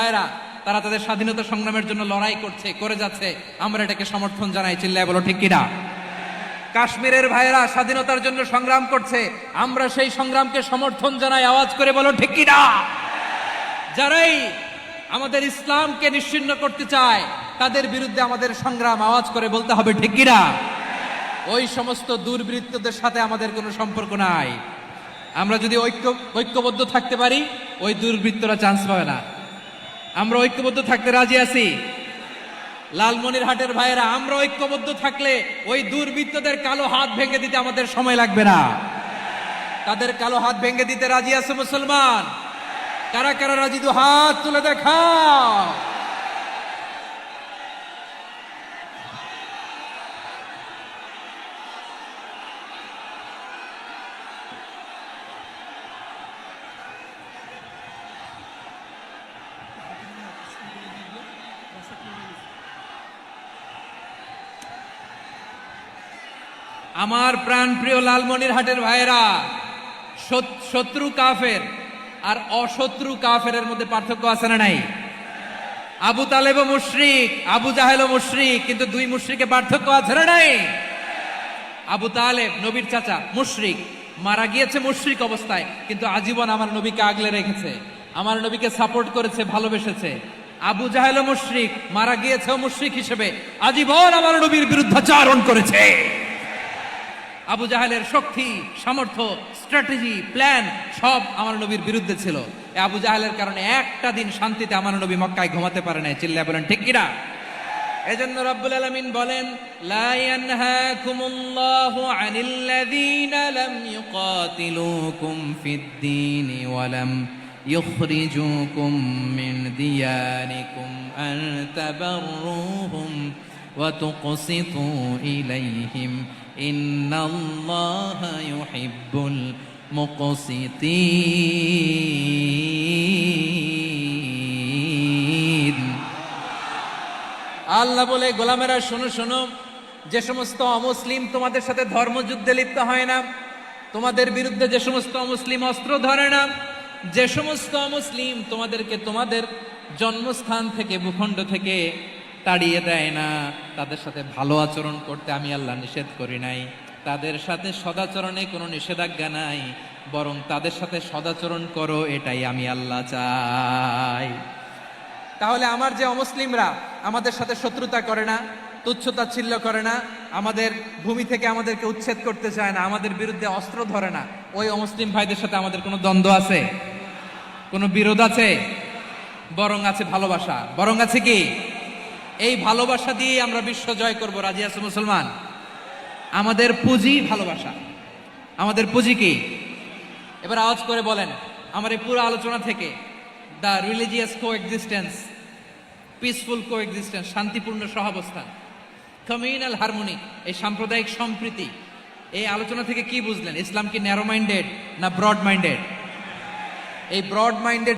ভাইরা, তারা তাদের স্বাধীনতা সংগ্রামের জন্য লড়াই করছে, করে যাচ্ছে, আমরা এটাকে সমর্থন জানাই। চিল্লায় বলো ঠিক কিনা? কাশ্মীরের ভাইরা স্বাধীনতার জন্য সংগ্রাম করছে, আমরা সেই সংগ্রামকে সমর্থন জানাই। আওয়াজ করে বলো ঠিক কিনা? যারাই আমাদের ইসলামকে নিশ্চিহ্ন করতে চায় তাদের বিরুদ্ধে আমাদের সংগ্রাম। আওয়াজ করে বলতে হবে ঠিক কিনা? ওই সমস্ত দুর্বৃত্তদের সাথে আমাদের কোনো সম্পর্ক নাই। আমরা যদি ঐক্যবদ্ধ থাকতে পারি, ওই দুর্বৃত্তরা চান্স পাবে না। আমরা ঐক্যবদ্ধ থাকতে রাজি আছি। লালমনিরহাটের ভাইয়েরা, আমরা ঐক্যবদ্ধ থাকলে ওই দুর্বৃত্তদের কালো হাত ভেঙে দিতে আমাদের সময় লাগবে না। তাদের কালো হাত ভেঙে দিতে রাজি আছে মুসলমান? কারা কারা রাজি? দু হাত তুলে দেখাও। আমার প্রাণ প্রিয় লালমনিরহাটের ভাইয়েরা, শত্রু কাফের আর অশত্রু কাফেরের মধ্যে পার্থক্য আছে না নাই? আবু তালেবও মুশরিক, আবু জাহেলও মুশরিক, কিন্তু দুই মুশরিকে পার্থক্য আছে না নাই? আবু তালেব নবীর চাচা, মুশরিক, মারা গিয়েছে মুশরিক অবস্থায়, কিন্তু আজীবন আমার নবীকে আগলে রেখেছে, আমার নবীকে সাপোর্ট করেছে, ভালোবেসেছে। আবু জাহেলও মুশরিক, মারা গিয়েছে মুশরিক হিসেবে, আজীবন আমার নবীর বিরুদ্ধাচারণ করেছে। আবু জাহেলের শক্তি, সামর্থ্য, স্ট্র্যাটেজি, প্ল্যান সব আমার নবীর বিরুদ্ধে ছিল। আবু জাহেলের কারণে একটা দিন শান্তিতে আমার নবী মক্কায় ঘুমাতে পারে নাই। চিল্লায় বলেন ঠিক কিনা? এজন্য রব্বুল আলামিন বলেন, লা ইয়ানহাকুমুল্লাহু আনিল্লাযীনা লাম ইউকাতিলুকুম ফিদ-দীন ওয়া লাম ইখরিজুকুম মিন দিয়ারিকুম আন তাবাররুহুম ওয়া তুকসিতু ইলাইহিম ইন্নাল্লাহা ইউহিব্বুল মুকসিতিন। আল্লাহ বলে, গোলামেরা শোনো শোনো, যে সমস্ত অমুসলিম তোমাদের সাথে ধর্মযুদ্ধে লিপ্ত হয় না, তোমাদের বিরুদ্ধে যে সমস্ত অমুসলিম অস্ত্র ধরে না, যে সমস্ত অমুসলিম তোমাদেরকে তোমাদের জন্মস্থান থেকে, ভূখণ্ড থেকে তাড়িয়ে দেয় না, তাদের সাথে ভালো আচরণ করতে আমি আল্লাহ নিষেধ করি নাই। তাদের সাথে সদাচরণে কোনো নিষেধাজ্ঞা নাই, বরং তাদের সাথে সদাচরণ করো, এটাই আমি আল্লাহ চাই। তাহলে আমার যে অমুসলিমরা আমাদের সাথে শত্রুতা করে না, তুচ্ছতাচ্ছিল্য করে না, আমাদের ভূমি থেকে আমাদেরকে উচ্ছেদ করতে চায় না, আমাদের বিরুদ্ধে অস্ত্র ধরে না, ওই অমুসলিম ভাইদের সাথে আমাদের কোনো দ্বন্দ্ব আছে? কোনো বিরোধ আছে? বরং আছে ভালোবাসা। বরং আছে কি? এই ভালোবাসা দিয়ে আমরা বিশ্ব জয় করব। রাজি আছে মুসলমান? আমাদের পুঁজি ভালোবাসা। আমাদের পুঁজি কি? এবার আওয়াজ করে বলেন, আমার এই পুরো আলোচনা থেকে the religious coexistence, peaceful coexistence, শান্তিপূর্ণ সহাবস্থান, কমিউনাল হারমোনি, এই সাম্প্রদায়িক সম্প্রীতি, এই আলোচনা থেকে কি বুঝলেন? ইসলাম কি ন্যারো মাইন্ডেড না ব্রড মাইন্ডেড? এই ব্রড মাইন্ডেড